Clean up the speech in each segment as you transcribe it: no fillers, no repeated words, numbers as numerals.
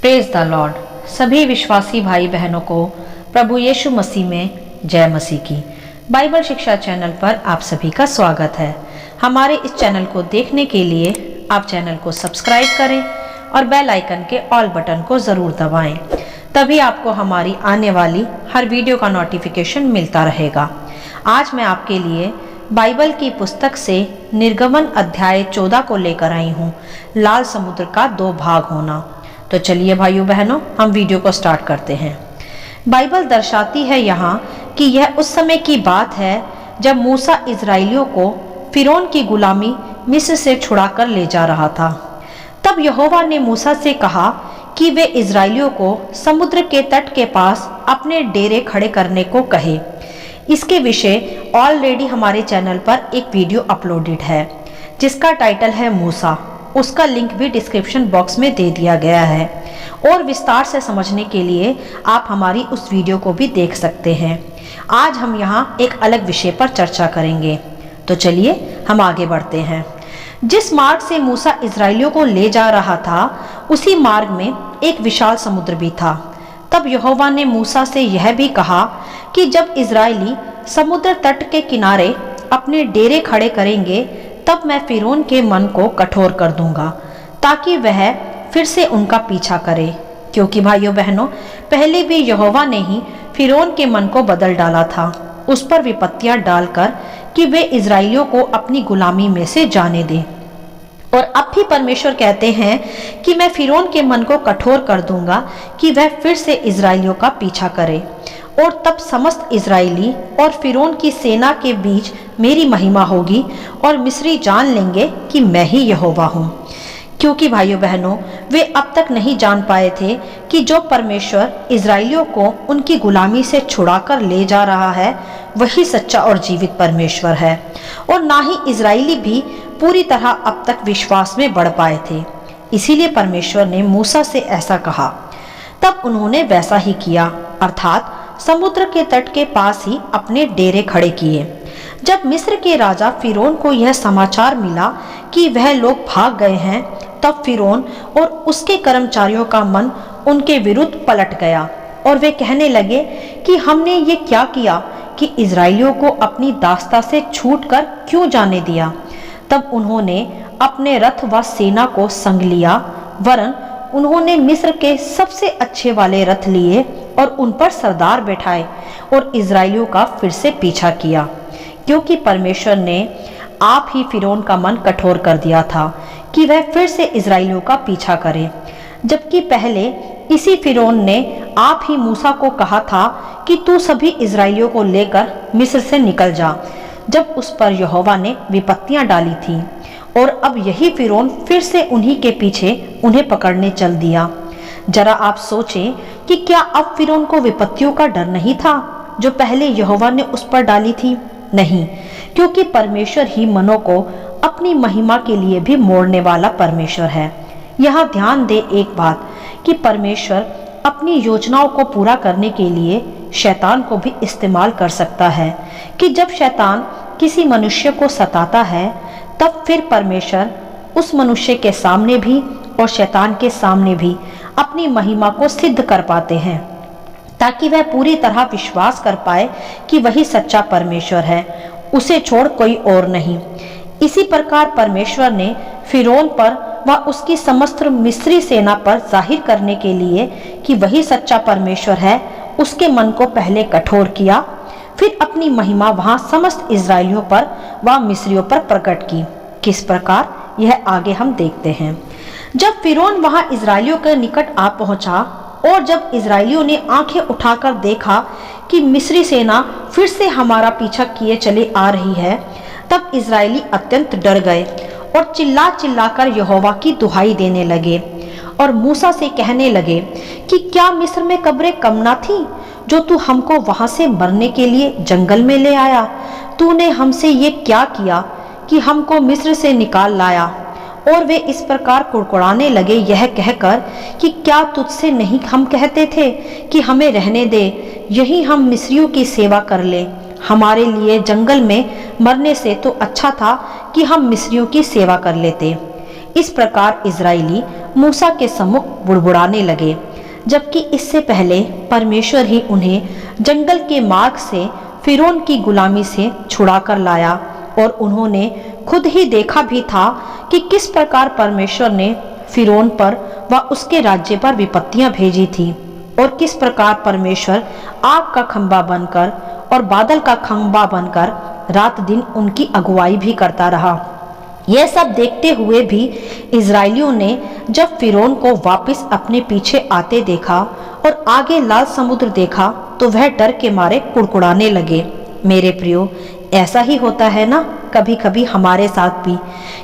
Praise the Lord. सभी विश्वासी भाई बहनों को प्रभु यीशु मसीह में जय मसीह की। बाइबल शिक्षा चैनल पर आप सभी का स्वागत है। हमारे इस चैनल को देखने के लिए आप चैनल को सब्सक्राइब करें और बेल आइकन के ऑल बटन को ज़रूर दबाएं, तभी आपको हमारी आने वाली हर वीडियो का नोटिफिकेशन मिलता रहेगा। आज मैं आपके लिए बाइबल की पुस्तक से निर्गमन अध्याय 14 को लेकर आई हूँ, लाल समुद्र का 2 भाग होना। तो चलिए भाइयों बहनों, हम वीडियो को स्टार्ट करते हैं। बाइबल दर्शाती है यहाँ कि यह उस समय की बात है जब मूसा इजराइलियों को फिरौन की गुलामी मिस्र से छुड़ाकर ले जा रहा था। तब यहोवा ने मूसा से कहा कि वे इजराइलियों को समुद्र के तट के पास अपने डेरे खड़े करने को कहे। इसके विषय ऑलरेडी हमारे चैनल पर एक वीडियो अपलोडेड है जिसका टाइटल है मूसा। उसका लिंक भी डिस्क्रिप्शन बॉक्स में दे दिया गया है और विस्तार से समझने के लिए आप हमारी उस वीडियो को भी देख सकते हैं। आज हम यहाँ एक अलग विषय पर चर्चा करेंगे। तो चलिए हम आगे बढ़ते हैं। जिस मार्ग से मूसा इजराइलियों को ले जा रहा था उसी मार्ग में एक विशाल समुद्र भी था। तब यहोवा ने मूसा से यह भी कहा कि जब इजराइली समुद्र तट के किनारे अपने डेरे खड़े करेंगे तब मैं फिरौन के मन को कठोर कर दूंगा ताकि वह फिर से उनका पीछा करे, क्योंकि भाइयों बहनों पहले भी यहोवा ने ही फिरौन के मन को बदल डाला था, उस पर विपत्तियां डालकर कि वे इजराइलियों को अपनी गुलामी में से जाने दें। और अब भी परमेश्वर कहते हैं कि मैं फिरौन के मन को कठोर कर दूंगा कि वह फिर से इजराइलियों का पीछा करे, और तब समस्त इजराइली और फिरौन की सेना के बीच मेरी महिमा होगी और मिस्री जान लेंगे कि मैं ही यहोवा हूँ। क्योंकि भाइयों बहनों वे अब तक नहीं जान पाए थे कि जो परमेश्वर इजराइलियों को उनकी गुलामी से छुड़ाकर ले जा रहा है वही सच्चा और जीवित परमेश्वर है, और ना ही इजराइली भी पूरी तरह अब तक विश्वास में बढ़ पाए थे। इसीलिए परमेश्वर ने मूसा से ऐसा कहा। तब उन्होंने वैसा ही किया, अर्थात समुद्र के तट के पास ही अपने डेरे खड़े किए। जब मिस्र के राजा फिरौन को यह समाचार मिला कि वह लोग भाग गए हैं, तब फिरौन और उसके कर्मचारियों का मन उनके विरुद्ध पलट गया और वे कहने लगे कि हमने ये क्या किया कि इजराइलियों को अपनी दास्ता से छूटकर क्यों जाने दिया। तब उन्होंने अपने रथ व सेना को संग लिया, वरन उन्होंने मिस्र के सबसे अच्छे वाले रथ लिए और उन पर सरदार बैठाए और इजराइलियों का फिर से पीछा किया, क्योंकि परमेश्वर ने आप ही फिरौन का मन कठोर कर दिया था कि वह फिर से इजराइलियों का पीछा करे। जबकि पहले इसी फिरौन ने आप ही मूसा को कहा था कि तू सभी इजराइलियों को लेकर मिस्र से निकल जा, जब उस पर यहोवा ने विपत्तियां डाली थी। और अब यही फिरौन फिर से उन्हीं के पीछे उन्हें पकड़ने चल दिया। जरा आप सोचें कि क्या अब फिरौन को विपत्तियों का डर नहीं था जो पहले यहोवा ने उस पर डाली थी? नहीं, क्योंकि परमेश्वर ही मनों को अपनी महिमा के लिए भी मोड़ने वाला परमेश्वर है। यहाँ ध्यान दे एक बात कि परमेश्वर अपनी योजनाओं को पूरा करने के लिए शैतान को भी इस्तेमाल कर सकता है, कि जब शैतान किसी मनुष्य को सताता है तब फिर परमेश्वर उस मनुष्य के सामने भी और शैतान के सामने भी अपनी महिमा को सिद्ध कर पाते हैं, ताकि वह पूरी तरह विश्वास कर पाए कि वही सच्चा परमेश्वर है, उसे छोड़ कोई और नहीं। इसी प्रकार परमेश्वर ने फिरौन पर व उसकी समस्त मिस्री सेना पर जाहिर करने के लिए कि वही सच्चा परमेश्वर है, उसके मन को पहले कठोर किया, फिर अपनी महिमा वहां समस्त इजराइलियों पर व मिस्रियों पर प्रकट की। किस प्रकार, यह आगे हम देखते हैं। जब फिरौन वहां इजराइलियों के निकट आ पहुंचा और जब इजराइलियों ने आंखें उठाकर देखा कि मिस्री सेना फिर से हमारा पीछा किए चले आ रही है, तब इजराइली अत्यंत डर गए और चिल्ला चिल्लाकर यहोवा की दुहाई देने लगे और मूसा से कहने लगे कि क्या मिस्र में कब्रें कम ना थी जो तू हमको वहां से मरने के लिए जंगल में ले आया? तूने हमसे ये क्या किया कि हमको मिस्र से निकाल लाया? और वे इस प्रकार कुड़कुड़ाने लगे, यह कहकर कि क्या तुझसे नहीं हम कहते थे कि हमें रहने दे, यही हम मिस्रियों की सेवा कर ले। हमारे लिए जंगल में मरने से तो अच्छा था कि हम मिस्रियों की सेवा कर लेते। इस प्रकार इजराइली मूसा के सम्मुख बुड़बुड़ाने लगे, जबकि इससे पहले परमेश्वर ही उन्हें जंगल के मार्ग से फिरौन की गुलामी से छुड़ा कर लाया। और उन्होंने खुद ही देखा भी था कि किस प्रकार परमेश्वर ने फिरौन पर व उसके राज्य पर विपत्तियां भेजी थी, और किस प्रकार परमेश्वर आग का खंभा बनकर और बादल का खंभा बनकर रात दिन उनकी अगुवाई भी करता रहा। यह सब देखते हुए भी इजरायलियों ने जब फिरौन को वापस अपने पीछे आते देखा और आगे लाल समुद्र देखा तो वह डर के मारे कुड़कुड़ाने लगे। मेरे प्रियो, ऐसा ही होता है ना कभी कभी हमारे साथ भी,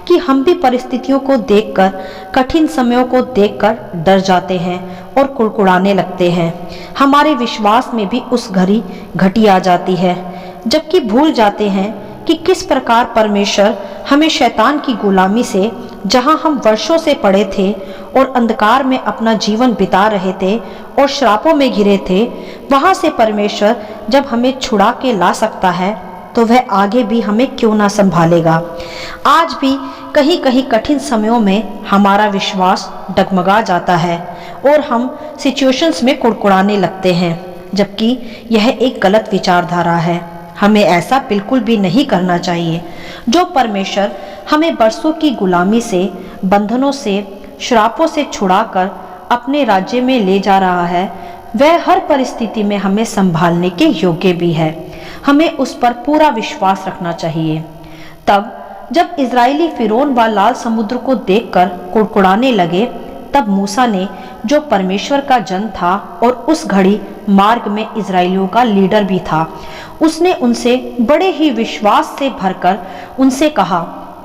कि हम भी परिस्थितियों को देखकर, कठिन समयों को देखकर डर जाते हैं और कुड़कुड़ाने लगते हैं। हमारे विश्वास में भी उस घड़ी घटी आ जाती है, जबकि भूल जाते हैं कि किस प्रकार परमेश्वर हमें शैतान की गुलामी से, जहां हम वर्षों से पड़े थे और अंधकार में अपना जीवन बिता रहे थे और श्रापों में घिरे थे, वहां से परमेश्वर जब हमें छुड़ा के ला सकता है तो वह आगे भी हमें क्यों ना संभालेगा। आज भी कहीं कहीं कठिन समयों में हमारा विश्वास डगमगा जाता है और हम सिचुएशंस में कुड़कुड़ाने लगते हैं, जबकि यह एक गलत विचारधारा है। हमें ऐसा बिल्कुल भी नहीं करना चाहिए। जो परमेश्वर हमें बरसों की गुलामी से, बंधनों से, श्रापों से छुड़ाकर अपने राज्य में ले जा रहा है, वह हर परिस्थिति में हमें संभालने के योग्य भी है। हमें उस पर पूरा विश्वास रखना चाहिए। तब जब इजरायली फिरौन व लाल समुद्र को देखकर कुड़कुड़ाने लगे, तब मूसा ने, जो परमेश्वर का जन था और उस घड़ी मार्ग में इजरायलियों का लीडर भी था, उसने उनसे बड़े ही विश्वास से भरकर उनसे कहा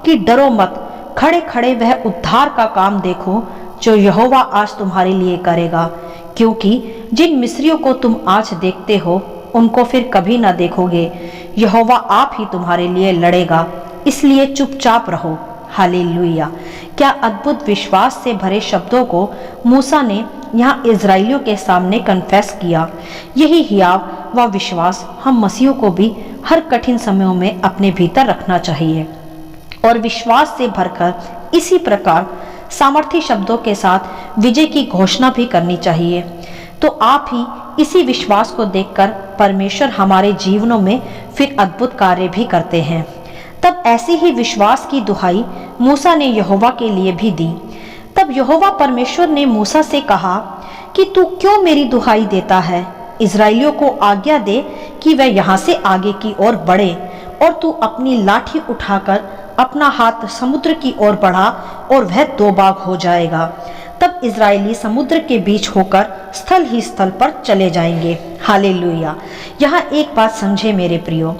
कि डरो मत, खड़े खड़े वह उद्धार का काम देखो जो यहोवा आज तुम्हारे लिए करेगा, क्योंकि जिन मिस्रियों को तुम आज देखते हो उनको फिर कभी ना देखोगे। यहोवा आप ही तुम्हारे लिए लड़ेगा, इसलिए चुपचाप रहो। हालेलुया। क्या अद्भुत विश्वास से भरे शब्दों को मूसा ने यहाँ इजराइलियों के सामने कन्फेस किया। यही हियाव व विश्वास हम मसीहों को भी हर कठिन समयों में अपने भीतर रखना चाहिए और विश्वास से भरकर इसी प्रकार सामर्थी शब्दों के साथ विजय की घोषणा भी करनी चाहिए। तो आप ही इसी विश्वास को देखकर परमेश्वर हमारे जीवनों में फिर अद्भुत कार्य भी करते हैं। तब ऐसी ही विश्वास की दुहाई मूसा ने यहोवा के लिए भी दी। तब यहोवा परमेश्वर ने मूसा से कहा कि तू क्यों मेरी दुहाई देता है? इजराइलियों को आज्ञा दे कि वह यहाँ से आगे की ओर बढ़े, और तू अपनी लाठी उठाकर अपना हाथ समुद्र की ओर बढ़ा और वह दो भाग हो जाएगा। तब इजरायली समुद्र के बीच होकर स्थल ही स्थल पर चले जाएंगे। हालेलुया। यहाँ एक बात समझे मेरे प्रियो,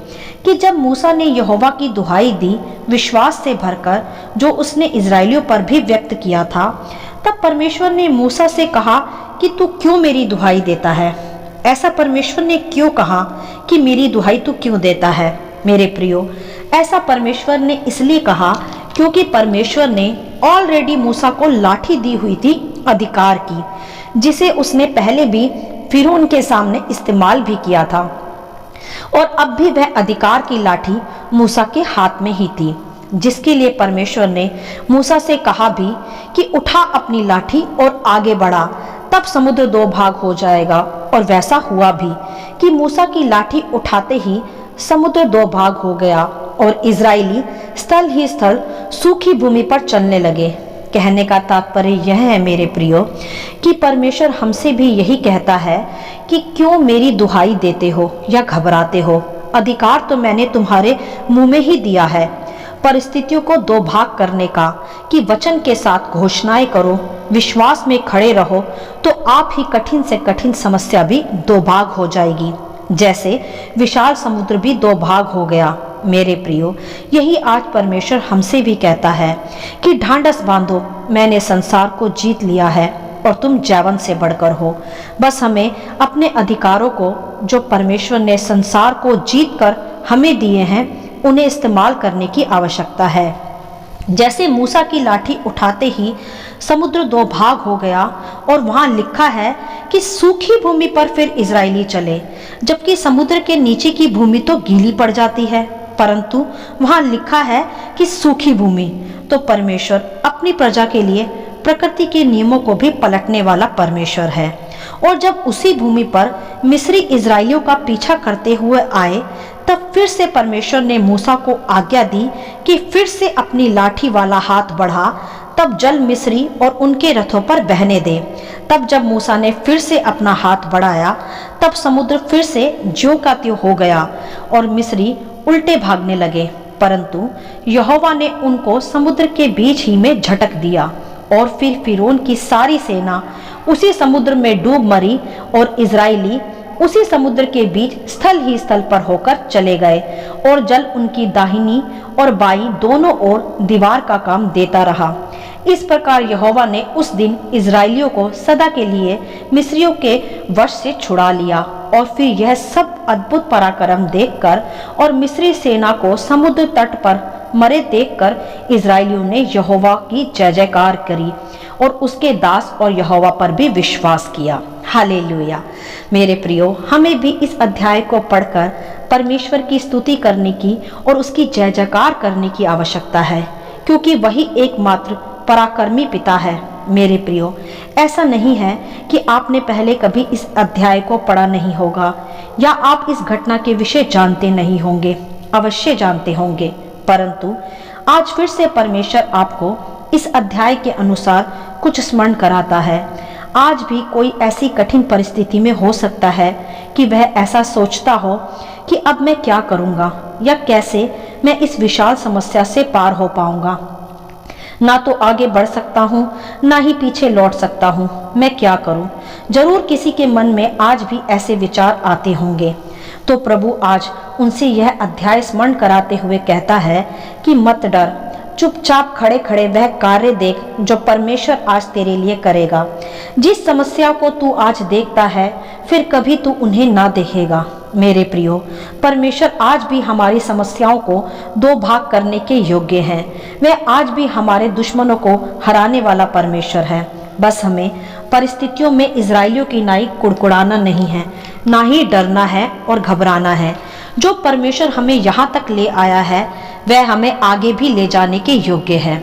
कि जब मूसा ने यहोवा की दुहाई दी विश्वास से भरकर, जो उसने इजरायलियों पर भी व्यक्त किया था, तब परमेश्वर ने मूसा से कहा कि तू क्यों मेरी दुहाई देता है? ऐसा परमेश्वर ने क्यों कहा कि मेरी दुहाई तू क्यों देता है? मेरे प्रियो, ऐसा परमेश्वर ने इसलिए कहा क्योंकि परमेश्वर ने ऑलरेडी मूसा को लाठी दी हुई थी अधिकार की, जिसे उसने पहले भी फिरौन के सामने इस्तेमाल भी किया था, और अब भी वह अधिकार की लाठी मूसा के हाथ में ही थी, जिसके लिए परमेश्वर ने मूसा से कहा भी कि उठा अपनी लाठी और आगे बढ़ा, तब समुद्र दो भाग हो जाएगा। और वैसा हुआ भी कि मूसा की लाठी उठाते ही समुद्र दो भाग हो गया और इजरायली स्थल ही स्थल सूखी भूमि पर चलने लगे। कहने का तात्पर्य यह है मेरे प्रियो, कि परमेश्वर हमसे भी यही कहता है कि क्यों मेरी दुहाई देते हो या घबराते हो? अधिकार तो मैंने तुम्हारे मुंह में ही दिया है, परिस्थितियों को दो भाग करने का, कि वचन के साथ घोषणाएं करो, विश्वास में खड़े रहो, तो आप ही कठिन से कठिन समस्या भी दो भाग हो जाएगी, जैसे विशाल समुद्र भी दो भाग हो गया। मेरे प्रियो, यही आज परमेश्वर हमसे भी कहता है कि ढांढस बांधो, मैंने संसार को जीत लिया है और तुम जैवन से बढ़कर हो। बस हमें अपने अधिकारों को, जो परमेश्वर ने संसार को जीत कर हमें दिए हैं, उन्हें इस्तेमाल करने की आवश्यकता है। जैसे मूसा की लाठी उठाते ही समुद्र दो भाग हो गया, और वहां लिखा है कि सूखी भूमि पर फिर इजरायली चले, जबकि समुद्र के नीचे की भूमि तो गीली पड़ जाती है, परंतु वहां लिखा है कि सूखी भूमि। तो परमेश्वर अब अपनी प्रजा के लिए प्रकृति के नियमों को भी पलटने वाला परमेश्वर है। और जब उसी भूमि पर मिस्री इजराइलियों का पीछा करते हुए आए, तब फिर से परमेश्वर ने मूसा को आज्ञा दी कि फिर से अपनी लाठी वाला हाथ बढ़ा, तब जल मिस्री और उनके रथों पर बहने दे। तब जब मूसा ने फिर से अपना हाथ बढ़ाया, तब समुद्र फिर से ज्यों का त्यों हो गया और मिस्री उल्टे भागने लगे। परंतु यहोवा ने उनको समुद्र के बीच ही में झटक दिया और फिर फिरौन की सारी सेना उसी समुद्र में डूब मरी और इजराइली उसी समुद्र के बीच स्थल ही स्थल पर होकर चले गए और जल उनकी दाहिनी और बाई दोनों ओर दीवार का काम देता रहा। इस प्रकार यहोवा ने उस दिन इजराइलियों को सदा के लिए मिस्रियों के वश से छुड़ा लिया। और फिर यह सब अद्भुत पराक्रम देखकर और मिस्री सेना को समुद्र तट पर मरे देखकर इजराइलियों ने यहोवा की जय जयकार करी और उसके दास और यहोवा पर भी विश्वास किया। हालेलुया। मेरे प्रियो, हमें भी इस अध्याय को पढ़कर परमेश्वर की स्तुति करने की और उसकी जय जयकार करने की आवश्यकता है, क्योंकि वही एकमात्र पराक्रमी पिता है। मेरे प्रियो, ऐसा नहीं है कि आपने पहले कभी इस अध्याय को पढ़ा नहीं होगा या आप इस घटना के विषय जानते नहीं होंगे, अवश्य जानते होंगे, परंतु आज फिर से परमेश्वर आपको इस अध्याय के अनुसार कुछ स्मरण कराता है। आज भी कोई ऐसी कठिन परिस्थिति में हो सकता है कि वह ऐसा सोचता हो कि अब मैं क्या करूंगा या कैसे मैं इस विशाल समस्या से पार हो पाऊंगा। ना तो आगे बढ़ सकता हूँ, ना ही पीछे लौट सकता हूँ, मैं क्या करूँ। जरूर किसी के मन में आज भी ऐसे विचार आते होंगे। तो प्रभु आज उनसे यह अध्याय स्मरण कराते हुए कहता है कि मत डर, चुपचाप खड़े खड़े वह कार्य देख जो परमेश्वर आज तेरे लिए करेगा। जिस समस्या को तू आज देखता है, फिर कभी तू उन्हें ना देखेगा। मेरे प्रियो, परमेश्वर आज भी हमारी समस्याओं को दो भाग करने के योग्य है। वह आज भी हमारे दुश्मनों को हराने वाला परमेश्वर है। बस हमें परिस्थितियों में इजराइलियों की नाई कुड़कुड़ाना नहीं है, ना ही डरना है और घबराना है। जो परमेश्वर हमें यहाँ तक ले आया है, वह हमें आगे भी ले जाने के योग्य है।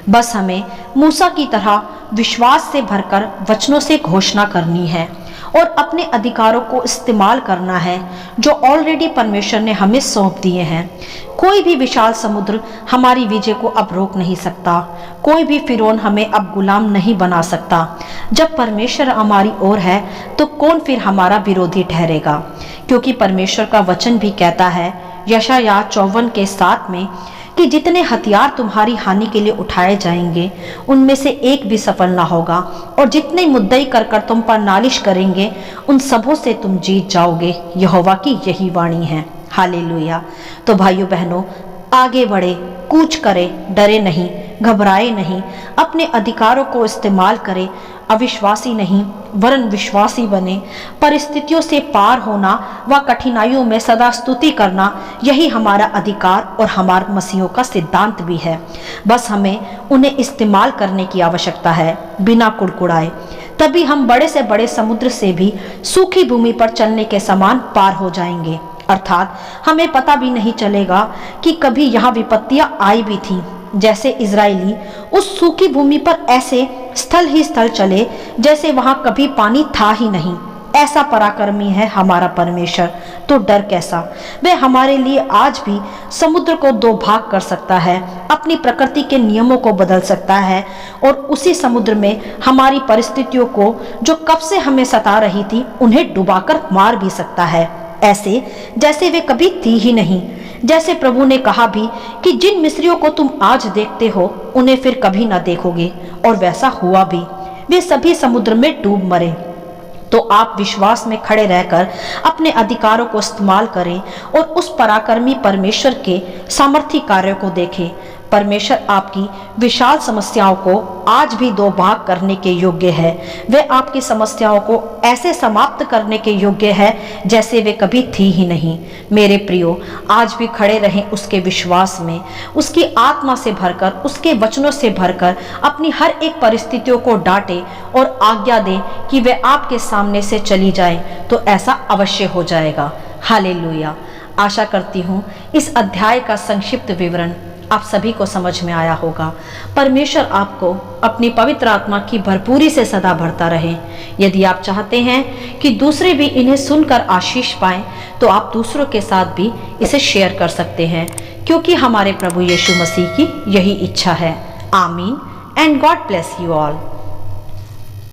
बस हमें मूसा की तरह विश्वास से भरकर वचनों से घोषणा करनी है और अपने अधिकारों को इस्तेमाल करना है जो ऑलरेडी परमेश्वर ने हमें सौंप दिए हैं। कोई भी विशाल समुद्र हमारी विजय को अब रोक नहीं सकता। कोई भी फिरौन हमें अब गुलाम नहीं बना सकता। जब परमेश्वर हमारी ओर है तो कौन फिर हमारा विरोधी ठहरेगा। क्योंकि परमेश्वर का वचन भी कहता है यशायाह 54:7 में कि जितने हथियार तुम्हारी हानि के लिए उठाए जाएंगे उनमें से एक भी सफल ना होगा, और जितने मुद्दई कर तुम पर नालिश करेंगे उन सबों से तुम जीत जाओगे। यहोवा की यही वाणी है। हालेलुया। तो भाइयों बहनों, आगे बढ़े, कूच करे, डरे नहीं, घबराए नहीं, अपने अधिकारों को इस्तेमाल करें। अविश्वासी नहीं वरन विश्वासी बने। परिस्थितियों से पार होना व कठिनाइयों में सदा स्तुति करना, यही हमारा अधिकार और हमारे मसीहों का सिद्धांत भी है। बस हमें उन्हें इस्तेमाल करने की आवश्यकता है, बिना कुड़कुड़ाए। तभी हम बड़े से बड़े समुद्र से भी सूखी भूमि पर चलने के समान पार हो जाएंगे। अर्थात हमें पता भी नहीं चलेगा कि कभी यहाँ विपत्तियां आई भी थी। जैसे इजराइली उस सूखी भूमि पर ऐसे स्थल ही स्थल चले जैसे वहां कभी पानी था ही नहीं। ऐसा पराक्रमी है हमारा परमेश्वर, तो डर कैसा। वह हमारे लिए आज भी समुद्र को दो भाग कर सकता है, अपनी प्रकृति के नियमों को बदल सकता है और उसी समुद्र में हमारी परिस्थितियों को जो कब से हमें सता रही थी उन्हें डुबाकर मार भी सकता है, ऐसे जैसे वे कभी थी ही नहीं। जैसे प्रभु ने कहा भी कि जिन मिस्रियों को तुम आज देखते हो उन्हें फिर कभी ना देखोगे, और वैसा हुआ भी। वे सभी समुद्र में डूब मरे। तो आप विश्वास में खड़े रहकर अपने अधिकारों को इस्तेमाल करें और उस पराक्रमी परमेश्वर के सामर्थी कार्यों को देखें। परमेश्वर आपकी विशाल समस्याओं को आज भी दो भाग करने के योग्य है। वह आपकी समस्याओं को ऐसे समाप्त करने के योग्य है जैसे वे कभी थी ही नहीं। मेरे प्रियो, आज भी खड़े रहें उसके विश्वास में, उसकी आत्मा से भरकर, उसके वचनों से भरकर अपनी हर एक परिस्थितियों को डांटे और आज्ञा दें कि वे आपके सामने से चली जाए, तो ऐसा अवश्य हो जाएगा। हालेलुया। आशा करती हूँ इस अध्याय का संक्षिप्त विवरण आप सभी को समझ में आया होगा। परमेश्वर आपको अपनी पवित्र आत्मा की भरपूरी से सदा भरता रहे। यदि आप चाहते हैं कि दूसरे भी इन्हें सुनकर आशीष पाएं, तो आप दूसरों के साथ भी इसे शेयर कर सकते हैं, क्योंकि हमारे प्रभु यीशु मसीह की यही इच्छा है। आमीन and God bless you all.